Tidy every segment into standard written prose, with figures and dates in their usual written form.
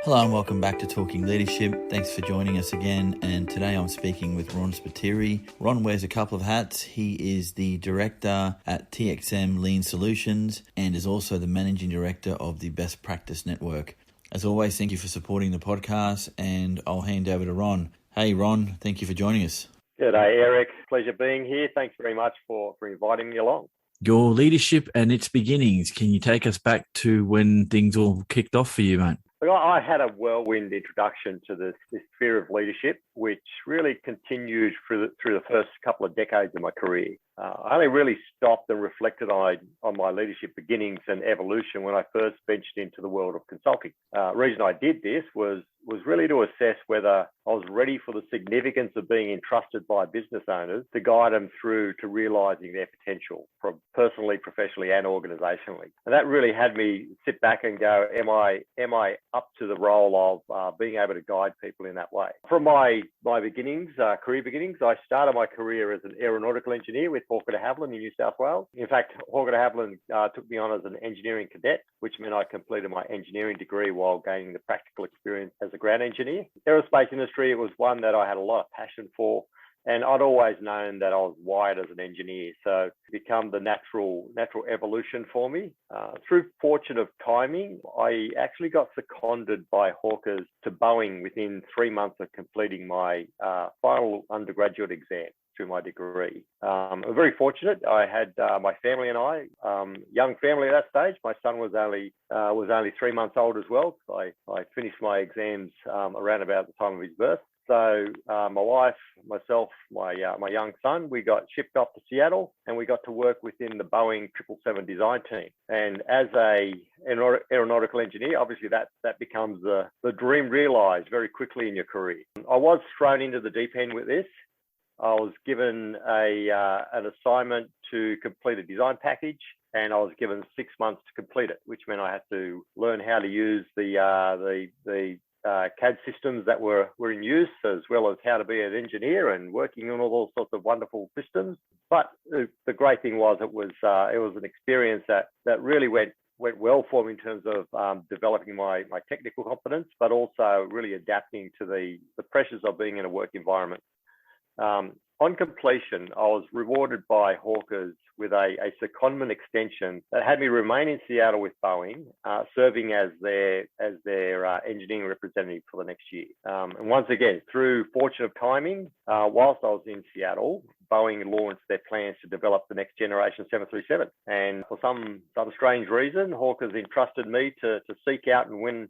Hello and welcome back to Talking Leadership. Thanks for joining us again. And today I'm speaking with Ron Spiteri. Ron wears a couple of hats. He is the director at TXM Lean Solutions and is also the managing director of the Best Practice Network. As always, thank you for supporting the podcast, and I'll hand over to Ron. Hey Ron, thank you for joining us. G'day Eric, pleasure being here. Thanks very much for inviting me along. Your leadership and its beginnings. Can you take us back to when things all kicked off for you, mate? Look, I had a whirlwind introduction to this sphere of leadership, which really continued through the first couple of decades of my career. I only really stopped and reflected on my leadership beginnings and evolution when I first ventured into the world of consulting. The reason I did this was really to assess whether I was ready for the significance of being entrusted by business owners to guide them through to realizing their potential, personally, professionally, and organizationally. And that really had me sit back and go, am I up to the role of being able to guide people in that way? From my beginnings, career beginnings, I started my career as an aeronautical engineer with Hawker de Havilland in New South Wales. In fact, Hawker de Havilland took me on as an engineering cadet, which meant I completed my engineering degree while gaining the practical experience as a ground engineer. Aerospace industry, it was one that I had a lot of passion for, and I'd always known that I was wired as an engineer, so it became the natural evolution for me. Through fortune of timing, I actually got seconded by Hawkers to Boeing within 3 months of completing my final undergraduate exam through my degree. I'm very fortunate. I had my family and I, young family at that stage. My son was only 3 months old as well. So I finished my exams around about the time of his birth. So my wife, myself, my young son, we got shipped off to Seattle, and we got to work within the Boeing 777 design team. And as an aeronautical engineer, obviously that becomes the dream realized very quickly in your career. I was thrown into the deep end with this. I was given an assignment to complete a design package, and I was given 6 months to complete it, which meant I had to learn how to use the CAD systems that were in use, as well as how to be an engineer and working on all sorts of wonderful systems. But the great thing was it was an experience that really went well for me in terms of developing my technical competence, but also really adapting to the pressures of being in a work environment. On completion, I was rewarded by Hawkers with a secondment extension that had me remain in Seattle with Boeing, serving as their engineering representative for the next year. And once again, through fortune of timing, whilst I was in Seattle, Boeing launched their plans to develop the next generation 737. And for some strange reason, Hawkers entrusted me to seek out and win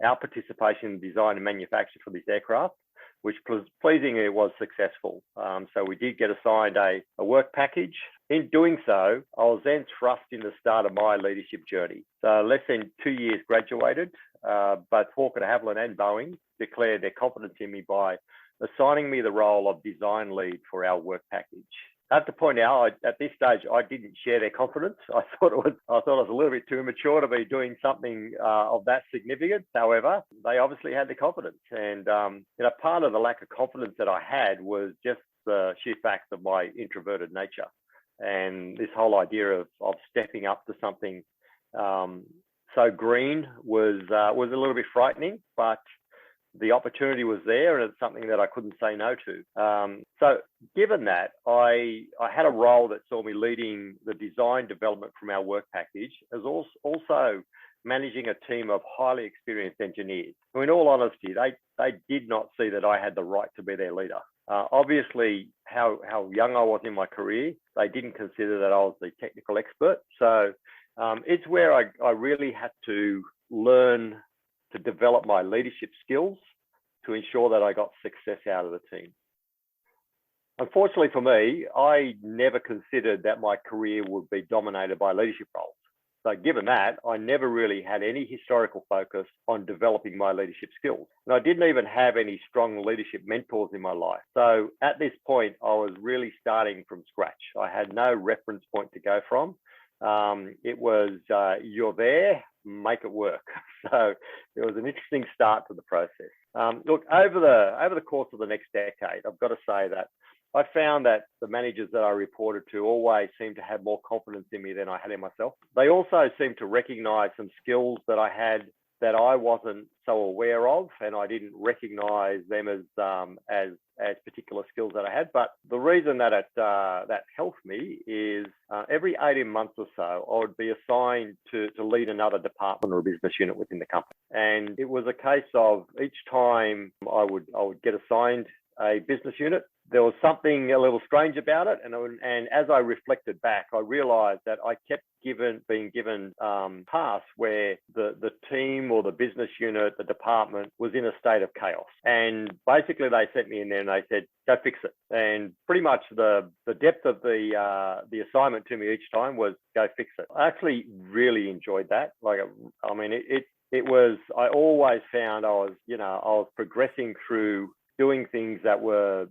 our participation in design and manufacture for this aircraft, which pleasingly was successful. So we did get assigned a work package. In doing so, I was then thrust in the start of my leadership journey. So less than 2 years graduated, both Hawker de Havilland and Boeing declared their confidence in me by assigning me the role of design lead for our work package. I have to point out, at this stage, I didn't share their confidence. I thought it was a little bit too immature to be doing something of that significance. However, they obviously had the confidence, and part of the lack of confidence that I had was just the sheer fact of my introverted nature, and this whole idea of stepping up to something so green was a little bit frightening, but the opportunity was there, and it's something that I couldn't say no to. So given that, I had a role that saw me leading the design development from our work package, as also managing a team of highly experienced engineers, who in all honesty, they did not see that I had the right to be their leader. Obviously, how young I was in my career, they didn't consider that I was the technical expert. So it's where I really had to learn to develop my leadership skills to ensure that I got success out of the team. Unfortunately for me, I never considered that my career would be dominated by leadership roles. So given that, I never really had any historical focus on developing my leadership skills. And I didn't even have any strong leadership mentors in my life. So at this point, I was really starting from scratch. I had no reference point to go from. It was, you're there, make it work. So it was an interesting start to the process. Look, over the course of the next decade, I've got to say that I found that the managers that I reported to always seemed to have more confidence in me than I had in myself. They also seemed to recognize some skills that I had that I wasn't so aware of, and I didn't recognise them as particular skills that I had. But the reason that that helped me is every 18 months or so, I would be assigned to lead another department or a business unit within the company. And it was a case of each time I would get assigned a business unit, there was something a little strange about it. And as I reflected back, I realised that I kept being given tasks where the team or the business unit, the department was in a state of chaos. And basically they sent me in there and they said, go fix it. And pretty much the depth of the assignment to me each time was go fix it. I actually really enjoyed that. It was, I always found I was progressing through doing things that were,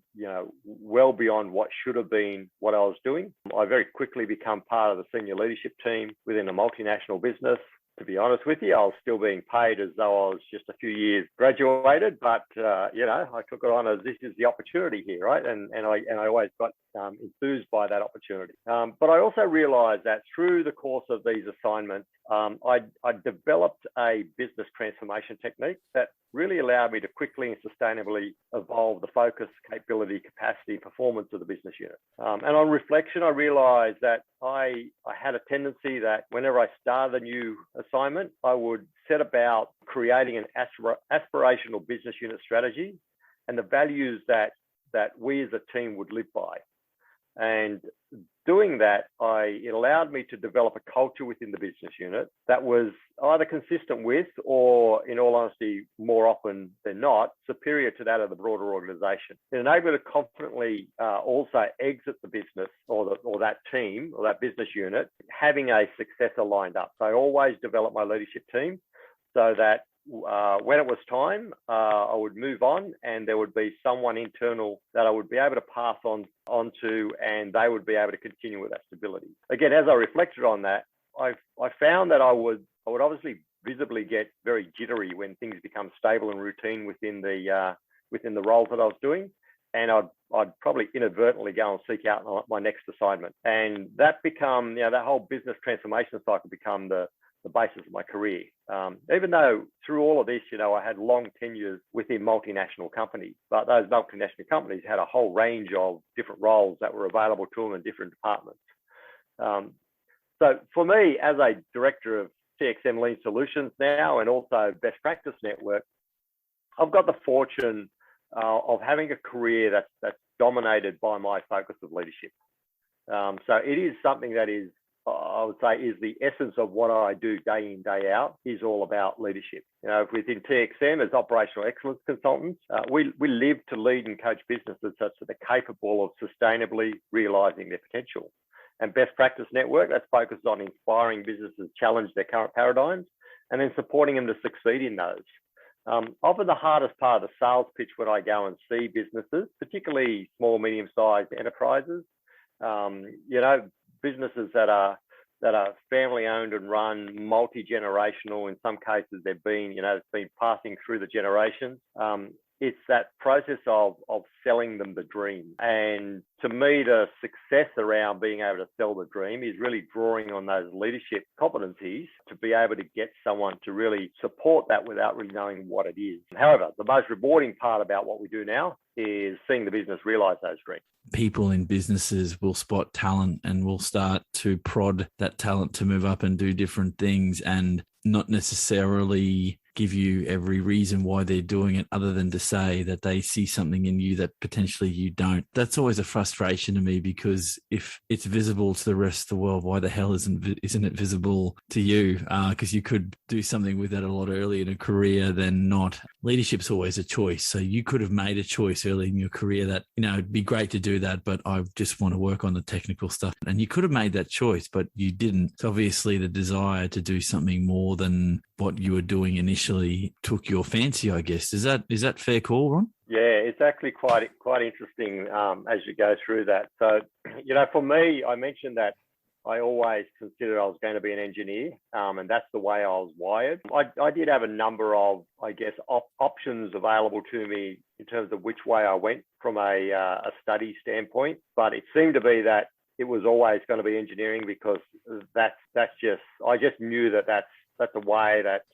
well beyond what should have been what I was doing. I very quickly become part of the senior leadership team within a multinational business. To be honest with you, I was still being paid as though I was just a few years graduated, but I took it on as this is the opportunity here, right? And I always got enthused by that opportunity. But I also realised that through the course of these assignments, I developed a business transformation technique that really allowed me to quickly and sustainably evolve the focus, capability, capacity, performance of the business unit. And on reflection, I realised that I had a tendency that whenever I started a new assignment, I would set about creating an aspirational business unit strategy and the values that we as a team would live by. And doing that, it allowed me to develop a culture within the business unit that was either consistent with, or in all honesty, more often than not, superior to that of the broader organization. It enabled me to confidently also exit the business or that team or that business unit, having a successor lined up. So I always developed my leadership team so that when it was time, I would move on and there would be someone internal that I would be able to pass on to, and they would be able to continue with that stability. Again, as I reflected on that, I found that I would obviously visibly get very jittery when things become stable and routine within the roles that I was doing. And I'd probably inadvertently go and seek out my next assignment. And that become, that whole business transformation cycle become the basis of my career. Even though through all of this, I had long tenures within multinational companies, but those multinational companies had a whole range of different roles that were available to them in different departments. So for me, as a director of TXM Lean Solutions now, and also Best Practice Network, I've got the fortune of having a career that's dominated by my focus of leadership. So it is something that is, I would say, is the essence of what I do day in, day out, is all about leadership. Within TXM as operational excellence consultants, we live to lead and coach businesses such that they're capable of sustainably realising their potential. And Best Practice Network, that's focused on inspiring businesses to challenge their current paradigms and then supporting them to succeed in those. Often the hardest part of the sales pitch when I go and see businesses, particularly small, medium-sized enterprises, businesses that are family owned and run, multi-generational. In some cases, they've been, it's been passing through the generations. It's that process of selling them the dream. And to me, the success around being able to sell the dream is really drawing on those leadership competencies to be able to get someone to really support that without really knowing what it is. However, the most rewarding part about what we do now is seeing the business realize those dreams. People in businesses will spot talent and will start to prod that talent to move up and do different things, and not necessarily give you every reason why they're doing it other than to say that they see something in you that potentially you don't. That's always a frustration to me, because if it's visible to the rest of the world, why the hell isn't it visible to you? Because you could do something with that a lot earlier in a career than not. Leadership's always a choice. So you could have made a choice early in your career that, it'd be great to do that, but I just want to work on the technical stuff. And you could have made that choice, but you didn't. So obviously the desire to do something more than what you were doing initially took your fancy, I guess. Is that fair call, Ron? Yeah, it's actually quite interesting as you go through that. So, for me, I mentioned that I always considered I was going to be an engineer, and that's the way I was wired. I did have a number of, options available to me in terms of which way I went from a study standpoint, but it seemed to be that it was always going to be engineering, because I just knew that that's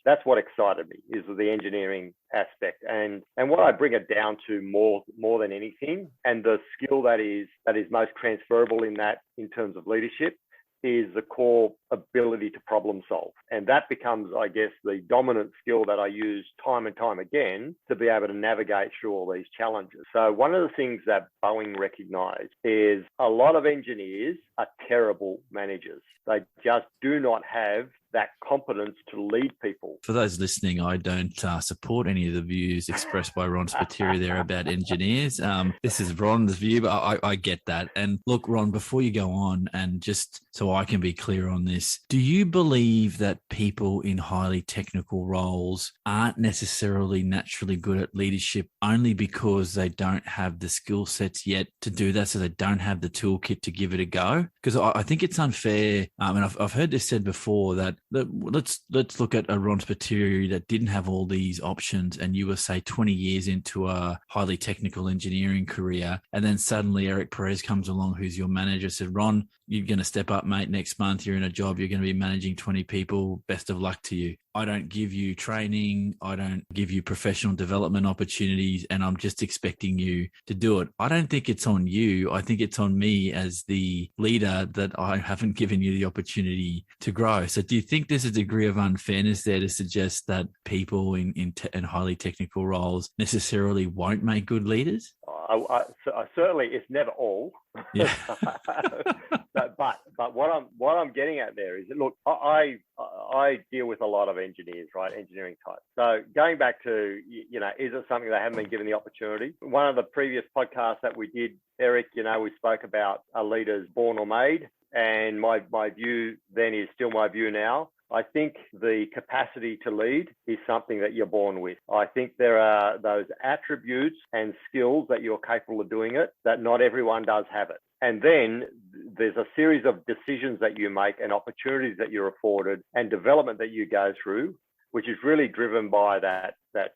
that's what excited me, is the engineering aspect, and what I bring it down to more than anything, and the skill that is most transferable in terms of leadership, is the core ability to problem solve. And that becomes, I guess, the dominant skill that I use time and time again to be able to navigate through all these challenges. So one of the things that Boeing recognized is a lot of engineers are terrible managers. They just do not have that competence to lead people. For those listening, I don't support any of the views expressed by Ron Spiteri there about engineers. This is Ron's view, but I get that. And look, Ron, before you go on, and just so I can be clear on this, do you believe that people in highly technical roles aren't necessarily naturally good at leadership only because they don't have the skill sets yet to do that, so they don't have the toolkit to give it a go? Because I think it's unfair, and I've heard this said before, that let's look at a Ron Spiteri that didn't have all these options, and you were, say, 20 years into a highly technical engineering career, and then suddenly Eric Perez comes along, who's your manager, said, Ron, you're going to step up, mate, next month. You're in a job. You're going to be managing 20 people. Best of luck to you. I don't give you training. I don't give you professional development opportunities, and I'm just expecting you to do it. I don't think it's on you. I think it's on me as the leader that I haven't given you the opportunity to grow. So do you think there's a degree of unfairness there to suggest that people in highly technical roles necessarily won't make good leaders? I certainly, it's never all. Yeah. but what I'm getting at there is that, look, I deal with a lot of engineers, right? Engineering types. So going back to, is it something they haven't been given the opportunity? One of the previous podcasts that we did, Eric, we spoke about are leaders born or made. And my view then is still my view now. I think the capacity to lead is something that you're born with. I think there are those attributes and skills that you're capable of doing it, that not everyone does have it. And then there's a series of decisions that you make and opportunities that you're afforded and development that you go through, which is really driven by that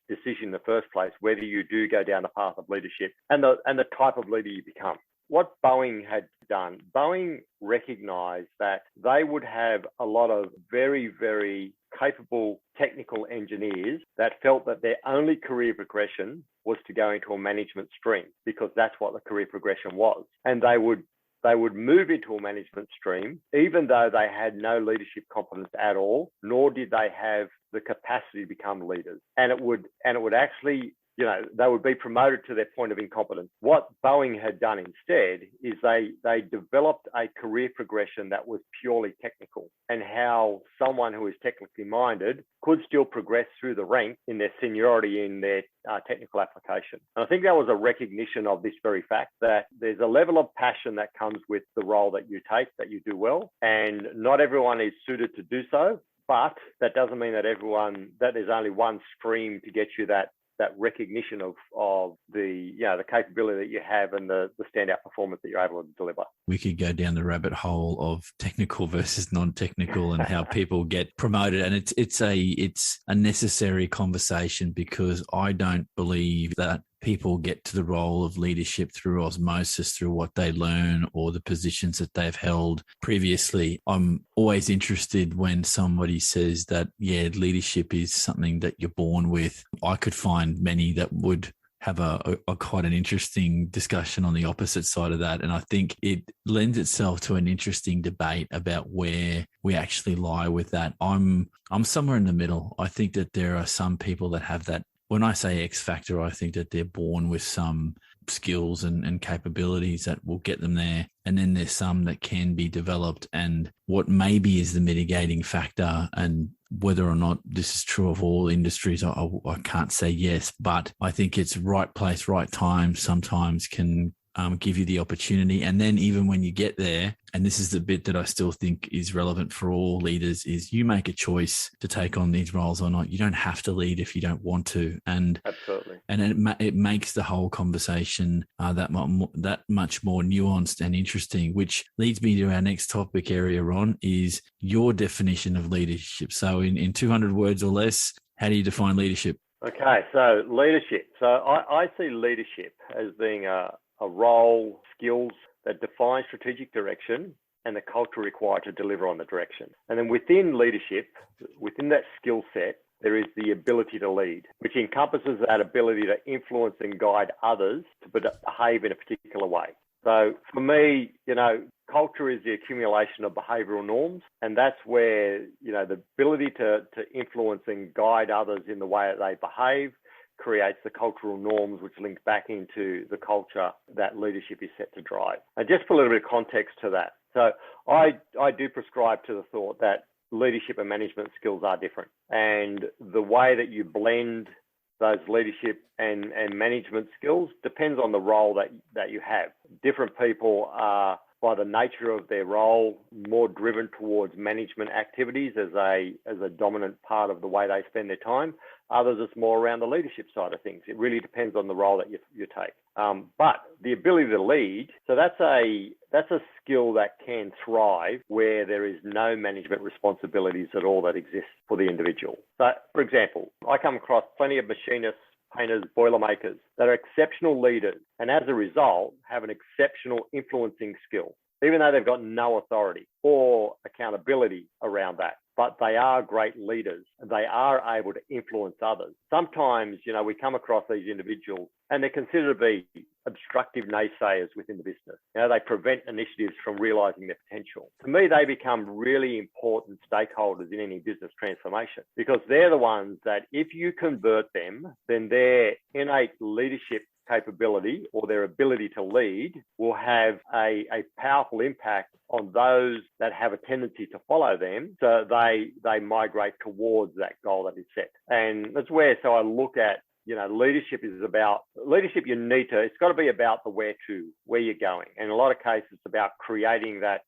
decision in the first place, whether you do go down the path of leadership and the type of leader you become. What Boeing had done, Boeing recognized that they would have a lot of very, very capable technical engineers that felt that their only career progression was to go into a management stream, because that's what the career progression was. And they would move into a management stream, even though they had no leadership competence at all, nor did they have the capacity to become leaders. And it would actually, they would be promoted to their point of incompetence. What Boeing had done instead is they developed a career progression that was purely technical, and how someone who is technically minded could still progress through the rank in their seniority in their technical application. And I think that was a recognition of this very fact, that there's a level of passion that comes with the role that you take, that you do well, and not everyone is suited to do so. But that doesn't mean that there's only one stream to get you that recognition of the capability that you have and the standout performance that you're able to deliver. We could go down the rabbit hole of technical versus non-technical and how people get promoted, and it's a necessary conversation, because I don't believe that people get to the role of leadership through osmosis, through what they learn or the positions that they've held previously. I'm always interested when somebody says that, leadership is something that you're born with. I could find many that would have a quite an interesting discussion on the opposite side of that. And I think it lends itself to an interesting debate about where we actually lie with that. I'm somewhere in the middle. I think that there are some people that have that. When I say X factor, I think that they're born with some skills and capabilities that will get them there. And then there's some that can be developed. And what maybe is the mitigating factor, and whether or not this is true of all industries, I can't say yes, but I think it's right place, right time sometimes can give you the opportunity. And then even when you get there, and this is the bit that I still think is relevant for all leaders, is you make a choice to take on these roles or not. You don't have to lead if you don't want to. And absolutely. And it makes the whole conversation that much more nuanced and interesting, which leads me to our next topic area, Ron, is your definition of leadership. So in 200 words or less, how do you define leadership? Okay, so leadership. So I see leadership as being a role, skills that define strategic direction and the culture required to deliver on the direction. And then within leadership, within that skill set, there is the ability to lead, which encompasses that ability to influence and guide others to behave in a particular way. So for me, culture is the accumulation of behavioural norms, and that's where, the ability to influence and guide others in the way that they behave creates the cultural norms, which link back into the culture that leadership is set to drive. And just for a little bit of context to that. So I do prescribe to the thought that leadership and management skills are different. And the way that you blend those leadership and management skills depends on the role that you have. Different people are, by the nature of their role, more driven towards management activities as a dominant part of the way they spend their time. Others, it's more around the leadership side of things. It really depends on the role that you take. But the ability to lead, so that's a skill that can thrive where there is no management responsibilities at all that exist for the individual. So, for example, I come across plenty of machinists, painters, boilermakers that are exceptional leaders, and as a result have an exceptional influencing skill, even though they've got no authority or accountability around that. But they are great leaders and they are able to influence others. Sometimes, we come across these individuals and they're considered to be obstructive naysayers within the business. They prevent initiatives from realizing their potential. To me, they become really important stakeholders in any business transformation because they're the ones that if you convert them, then their innate leadership capability or their ability to lead will have a powerful impact on those that have a tendency to follow them, so they migrate towards that goal that is set. And that's where, so I look at, leadership it's got to be about the where you're going. And in a lot of cases, it's about creating that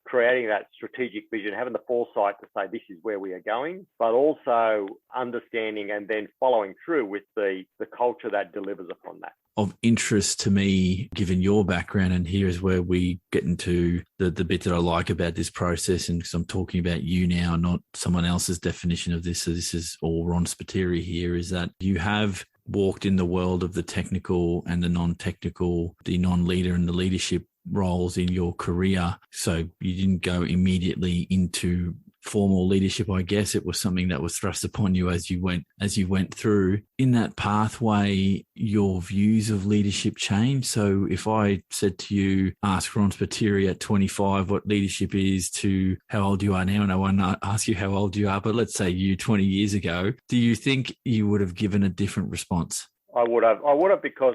strategic vision, having the foresight to say, this is where we are going, but also understanding and then following through with the culture that delivers upon that. Of interest to me, given your background, and here is where we get into the bit that I like about this process, and because I'm talking about you now, not someone else's definition of this, so this is all Ron Spiteri here, is that you have walked in the world of the technical and the non-technical, the non-leader and the leadership roles in your career. So you didn't go immediately into formal leadership. I guess it was something that was thrust upon you as you went through. In that pathway, your views of leadership changed. So if I said to you, ask Ron Spiteri at 25 what leadership is to how old you are now, and I won't ask you how old you are, but let's say you 20 years ago, do you think you would have given a different response? I would have because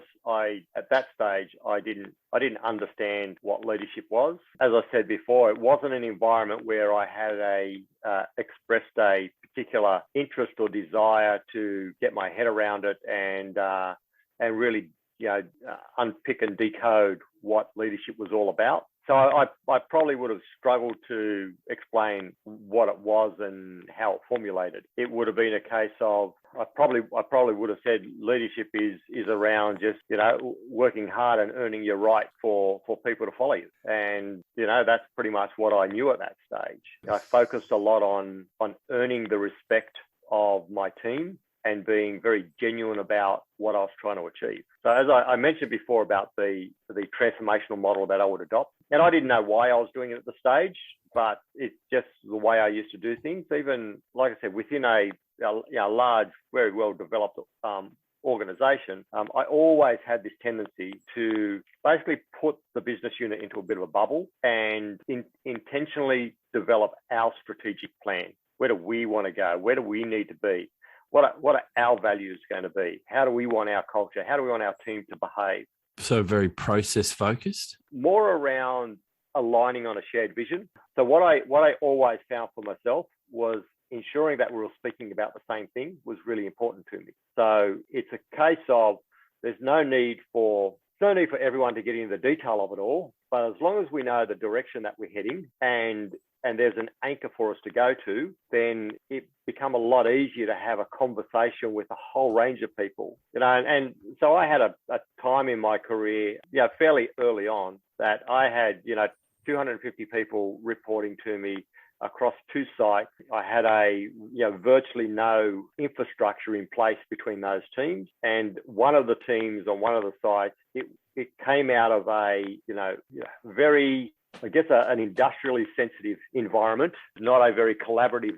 at that stage, I didn't understand what leadership was. As I said before, it wasn't an environment where I had expressed a particular interest or desire to get my head around it and really, unpick and decode what leadership was all about. So I probably would have struggled to explain what it was and how it formulated. It would have been a case of I probably would have said leadership is around just working hard and earning your right for people to follow you, and that's pretty much what I knew at that stage. I focused a lot on earning the respect of my team and being very genuine about what I was trying to achieve. So as I mentioned before about the transformational model that I would adopt, and I didn't know why I was doing it at the stage, but it's just the way I used to do things. Even, like I said, within a large, very well-developed organization, I always had this tendency to basically put the business unit into a bit of a bubble and intentionally develop our strategic plan. Where do we want to go? Where do we need to be? What are our values going to be? How do we want our culture? How do we want our team to behave? So very process focused? More around aligning on a shared vision. So what I always found for myself was ensuring that we were speaking about the same thing was really important to me. So it's a case of there's no need for everyone to get into the detail of it all, but as long as we know the direction that we're heading and there's an anchor for us to go to, then it become a lot easier to have a conversation with a whole range of people. And so I had a time in my career, fairly early on, that I had, 250 people reporting to me across 2 sites. I had virtually no infrastructure in place between those teams. And one of the teams on one of the sites, it came out of a very an industrially sensitive environment, not a very collaborative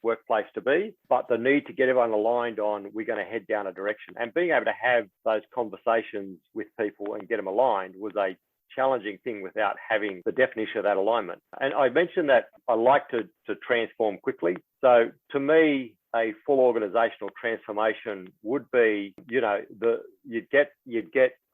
workplace to be, but the need to get everyone aligned on we're going to head down a direction. And being able to have those conversations with people and get them aligned was a challenging thing without having the definition of that alignment. And I mentioned that I like to transform quickly. So to me, a full organizational transformation would be, you'd get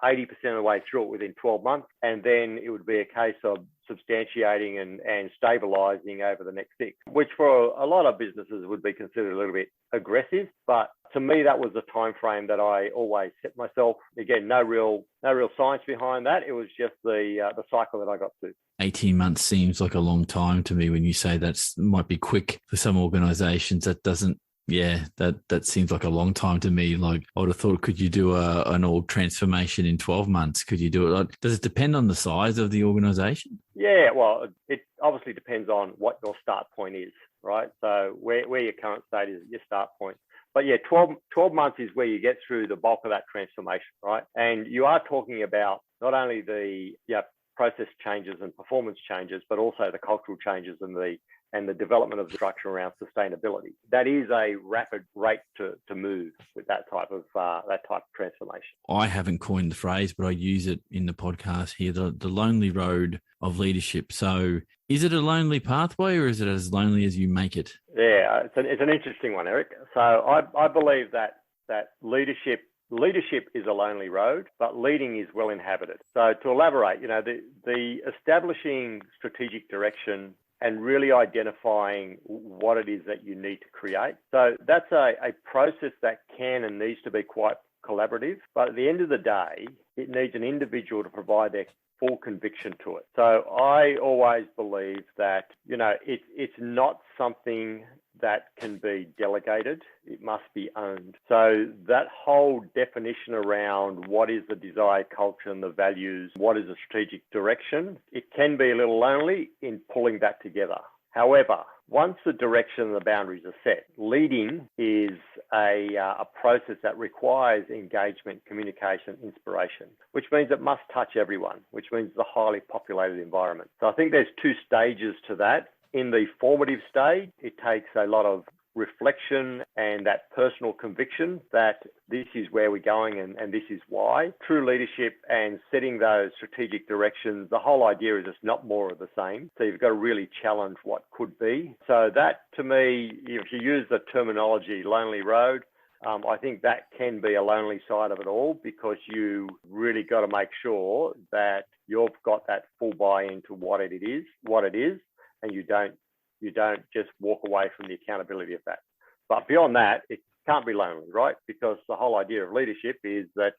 80% of the way through it within 12 months, and then it would be a case of substantiating and stabilizing over the next 6, which for a lot of businesses would be considered a little bit aggressive. But to me, that was the time frame that I always set myself. Again, no real science behind that. It was just the cycle that I got to. 18 months seems like a long time to me when you say that might be quick for some organizations. That seems like a long time to me. Like I would have thought, could you do an org transformation in 12 months? Could you do it? Does it depend on the size of the organization? Yeah, well, it obviously depends on what your start point is, right? So where your current state is your start point. But yeah, 12 months is where you get through the bulk of that transformation, right? And you are talking about not only the process changes and performance changes, but also the cultural changes and the development of the structure around sustainability. That is a rapid rate to move with that type of transformation. I haven't coined the phrase, but I use it in the podcast here, the lonely road of leadership. So is it a lonely pathway, or is it as lonely as you make it? Yeah, it's an interesting one, Eric. So I believe that leadership is a lonely road, but leading is well inhabited. So to elaborate, the establishing strategic direction and really identifying what it is that you need to create. So that's a process that can and needs to be quite collaborative, but at the end of the day, it needs an individual to provide their full conviction to it. So I always believe that, it's not something that can be delegated. It must be owned. So that whole definition around what is the desired culture and the values, what is the strategic direction, it can be a little lonely in pulling that together. However, once the direction and the boundaries are set, leading is a process that requires engagement, communication, inspiration, which means it must touch everyone, which means it's a highly populated environment. So I think there's 2 stages to that. In the formative stage, it takes a lot of reflection and that personal conviction that this is where we're going and this is why. True leadership and setting those strategic directions, the whole idea is it's not more of the same. So you've got to really challenge what could be. So that, to me, if you use the terminology lonely road, I think that can be a lonely side of it all, because you really got to make sure that you've got that full buy-in to what it is, and you don't just walk away from the accountability of that. But beyond that, it can't be lonely, right? Because the whole idea of leadership is that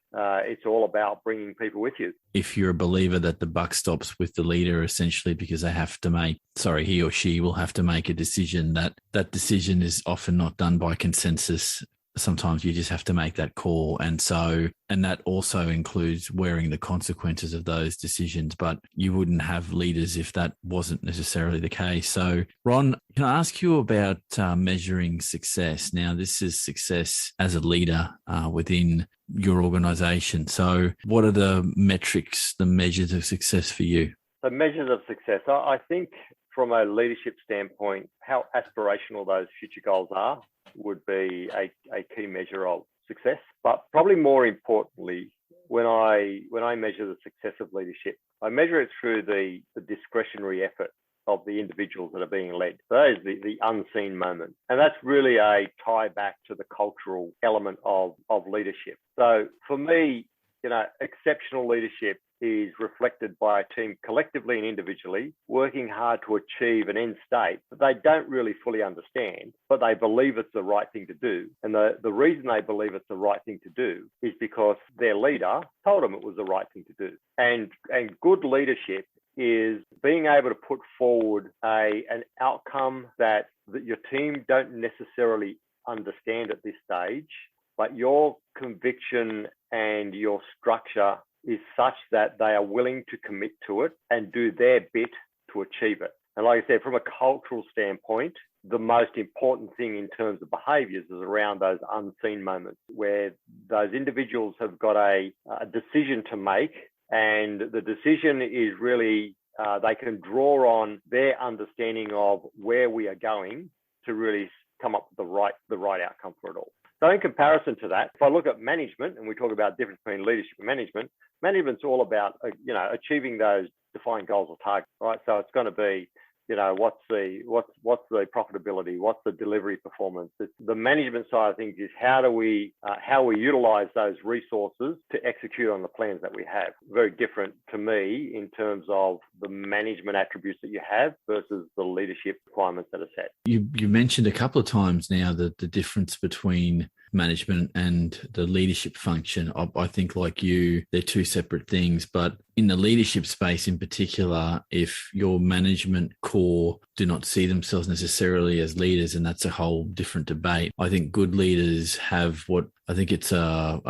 it's all about bringing people with you. If you're a believer that the buck stops with the leader, essentially because he or she will have to make a decision, that decision is often not done by consensus. Sometimes you just have to make that call. And that also includes wearing the consequences of those decisions, but you wouldn't have leaders if that wasn't necessarily the case. So Ron, can I ask you about measuring success? Now, this is success as a leader within your organization. So what are the metrics, the measures of success for you? So measures of success, I think from a leadership standpoint, how aspirational those future goals are would be a key measure of success. But probably more importantly, when I measure the success of leadership, I measure it through the discretionary effort of the individuals that are being led. So that is the unseen moment. And that's really a tie back to the cultural element of leadership. So for me, exceptional leadership is reflected by a team collectively and individually working hard to achieve an end state that they don't really fully understand, but they believe it's the right thing to do. And the reason they believe it's the right thing to do is because their leader told them it was the right thing to do. And good leadership is being able to put forward an outcome that your team don't necessarily understand at this stage, but your conviction and your structure is such that they are willing to commit to it and do their bit to achieve it. And like I said, from a cultural standpoint, the most important thing in terms of behaviours is around those unseen moments where those individuals have got a decision to make, and the decision is really they can draw on their understanding of where we are going to really come up with the right outcome for it all. So in comparison to that, if I look at management and we talk about the difference between leadership and management, management's all about, achieving those defined goals or targets, right? So it's going to be, what's the profitability, what's the delivery performance. It's the management side of things is how we utilize those resources to execute on the plans that we have. Very different to me in terms of the management attributes that you have versus the leadership requirements that are set. You mentioned a couple of times now that the difference between management and the leadership function. I think, like you, they're two separate things, but in the leadership space in particular, if your management core do not see themselves necessarily as leaders, and that's a whole different debate. I think good leaders have what I think it's a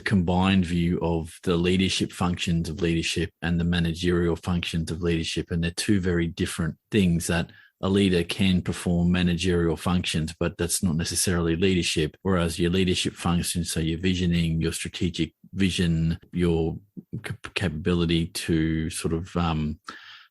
combined view of the leadership functions of leadership and the managerial functions of leadership, and they're two very different things. That a leader can perform managerial functions, but that's not necessarily leadership. Whereas your leadership functions, so your visioning, your strategic vision, your capability to sort of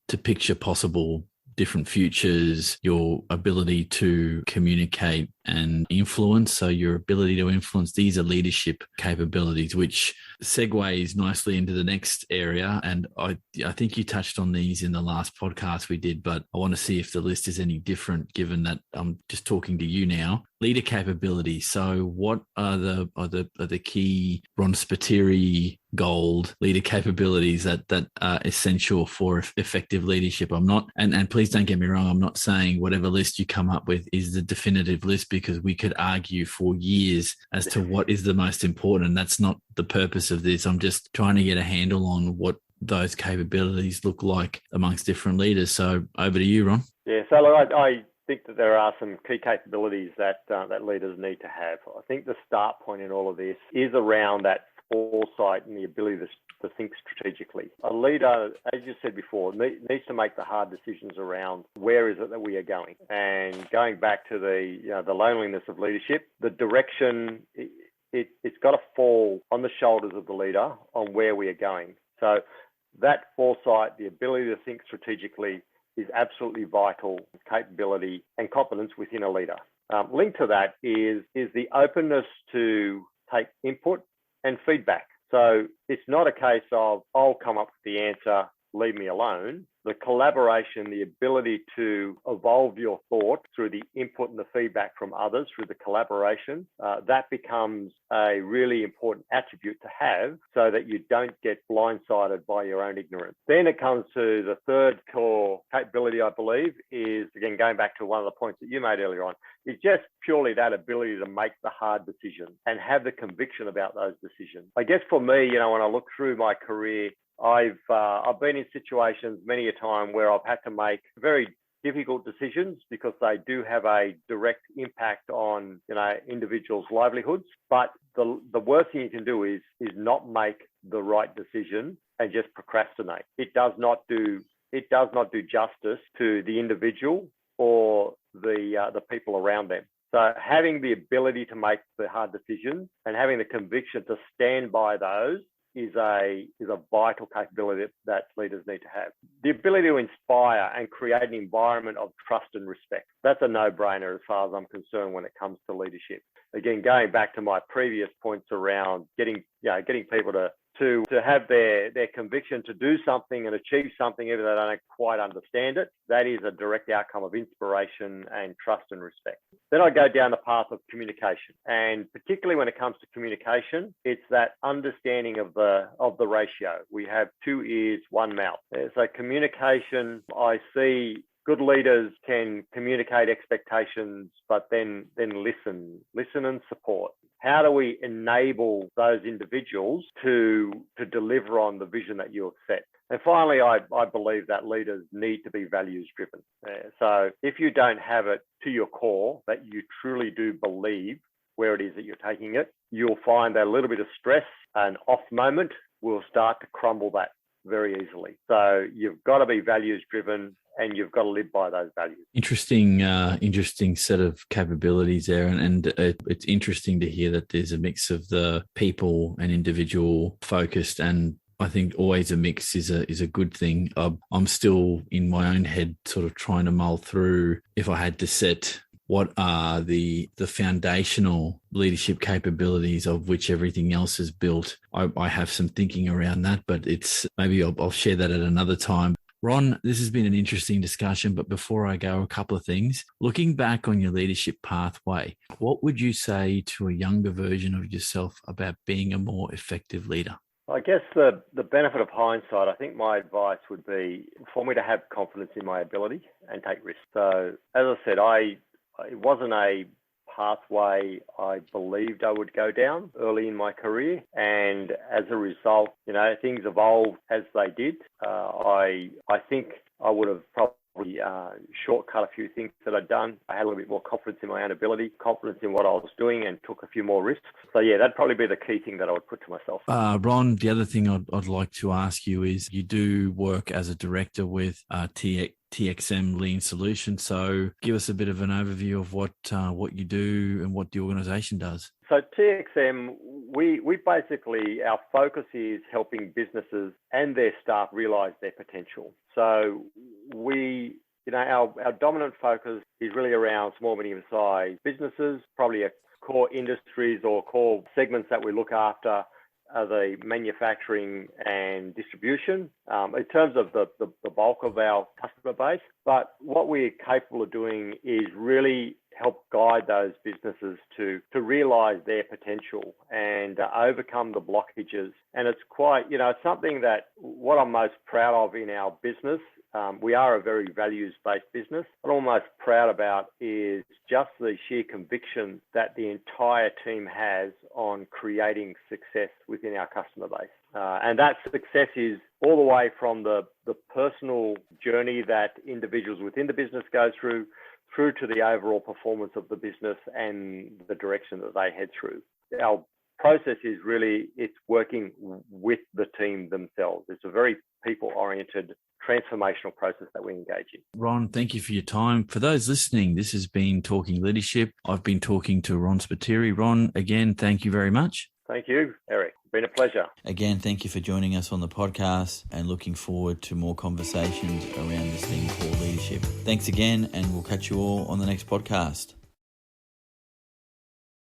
to picture possible different futures, your ability to communicate and influence. So your ability to influence, these are leadership capabilities, which segues nicely into the next area. And I think you touched on these in the last podcast we did, but I want to see if the list is any different given that I'm just talking to you now. Leader capability. So what are the key Ron Spiteri gold leader capabilities that are essential for effective leadership? I'm not, and please don't get me wrong, I'm not saying whatever list you come up with is the definitive list, because we could argue for years as to what is the most important. And that's not the purpose of this. I'm just trying to get a handle on what those capabilities look like amongst different leaders. So over to you, Ron. Yeah, so look, I think that there are some key capabilities that leaders need to have. I think the start point in all of this is around that foresight and the ability to think strategically. A leader, as you said before, needs to make the hard decisions around where is it that we are going. And going back to the loneliness of leadership, the direction, it's got to fall on the shoulders of the leader on where we are going. So that foresight, the ability to think strategically, is absolutely vital capability and competence within a leader. Linked to that is the openness to take input and feedback. So it's not a case of, I'll come up with the answer, leave me alone. The collaboration, the ability to evolve your thought through the input and the feedback from others, through the collaboration, that becomes a really important attribute to have so that you don't get blindsided by your own ignorance. Then it comes to the third core capability, I believe, is, again, going back to one of the points that you made earlier on, is just purely that ability to make the hard decisions and have the conviction about those decisions. I guess for me, when I look through my career, I've been in situations many a time where I've had to make very difficult decisions because they do have a direct impact on individuals' livelihoods. But the worst thing you can do is not make the right decision and just procrastinate. It does not do justice to the individual or the people around them. So having the ability to make the hard decisions and having the conviction to stand by those is a vital capability that leaders need to have. The ability to inspire and create an environment of trust and respect. That's a no-brainer as far as I'm concerned when it comes to leadership. Again, going back to my previous points around getting people to have their conviction to do something and achieve something even though they don't quite understand it, that is a direct outcome of inspiration and trust and respect. Then I go down the path of communication. And particularly when it comes to communication, it's that understanding of the ratio. We have 2 ears, 1 mouth. So communication, I see good leaders can communicate expectations, but then listen and support. How do we enable those individuals to deliver on the vision that you've set? And finally, I believe that leaders need to be values driven. So if you don't have it to your core, that you truly do believe where it is that you're taking it, you'll find that a little bit of stress and off moment will start to crumble that very easily. So you've got to be values driven and you've got to live by those values. Interesting set of capabilities there. And it's interesting to hear that there's a mix of the people and individual focused and I think always a mix is a good thing. I'm still in my own head sort of trying to mull through if I had to set what are the foundational leadership capabilities of which everything else is built. I have some thinking around that, but it's maybe I'll share that at another time. Ron, this has been an interesting discussion, but before I go, a couple of things. Looking back on your leadership pathway, what would you say to a younger version of yourself about being a more effective leader? I guess the benefit of hindsight, I think my advice would be for me to have confidence in my ability and take risks. So as I said, it wasn't a pathway I believed I would go down early in my career. And as a result, things evolved as they did. I think I would have probably shortcut a few things that I'd done. I had a little bit more confidence in my own ability, confidence in what I was doing, and took a few more risks. So yeah, that'd probably be the key thing that I would put to myself. Ron, the other thing I'd like to ask you is you do work as a director with TXM Lean Solutions. So give us a bit of an overview of what you do and what the organisation does. So TXM, we basically, our focus is helping businesses and their staff realise their potential. So our dominant focus is really around small, medium-sized businesses, probably a core industries or core segments that we look after are the manufacturing and distribution in terms of the bulk of our customer base. But what we're capable of doing is really help guide those businesses to realise their potential and overcome the blockages. And it's quite, it's something that what I'm most proud of in our business. We are a very values-based business. What I'm most proud about is just the sheer conviction that the entire team has on creating success within our customer base. And that success is all the way from the personal journey that individuals within the business go through to the overall performance of the business and the direction that they head through. Our process is really, it's working with the team themselves. It's a very people-oriented transformational process that we engage in. Ron, thank you for your time. For those listening, this has been Talking Leadership. I've been talking to Ron Spiteri. Ron, again, thank you very much. Thank you, Eric. It's been a pleasure. Again, thank you for joining us on the podcast and looking forward to more conversations around this thing called leadership. Thanks again, and we'll catch you all on the next podcast.